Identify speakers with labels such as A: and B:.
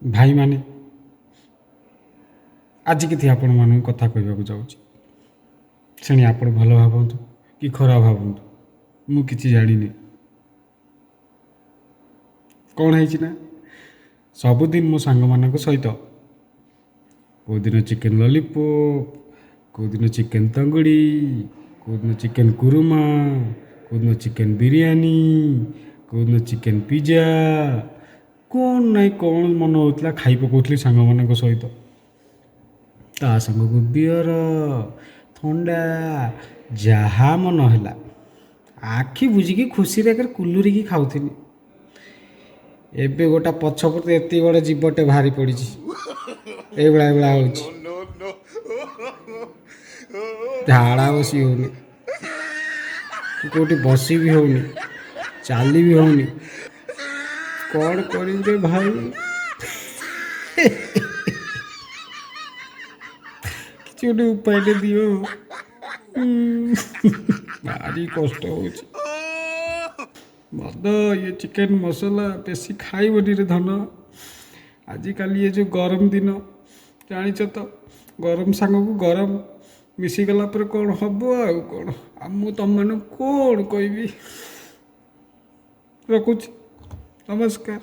A: भाई माने आज किसी आपण मान कथा कहवाक जाऊँगी से आप भल भावतु कि खराब भावतु मु कि जानी कौन है सबुदिन मो सांग मान सहित कौदिन चिकेन लॉलीपॉप कौदिन चिकेन तंगड़ी कौदिन चिकेन कुरुमा कौदिन चिकेन बिरयानी कौदिन चिकेन पिज्जा कौन नाई कौन मन होता खाई पकाउली सांग मान सहित ता संग को बियर थंडा जहा मन है आखि बुझिकी खुशी रे कुलुरी खाऊनी एबे गोटा पछपटे एत बड़े जीवटे बाहरी पड़ी एभला हो झाड़ा बसी होनी कौटी बसी भी होनी चाली भी होनी कौन करी भाई किसी गोटे उपाय दियो भारी कष्ट हो मद ये चिकेन मसला बेसी खाइबनी रे धन आजिकल ये जो गरम दिन जाच तो गरम सांग को गरम मिसीगला पर कौन हम आउ कौन आम तुम मान कौन कह रखुच नमस्कार।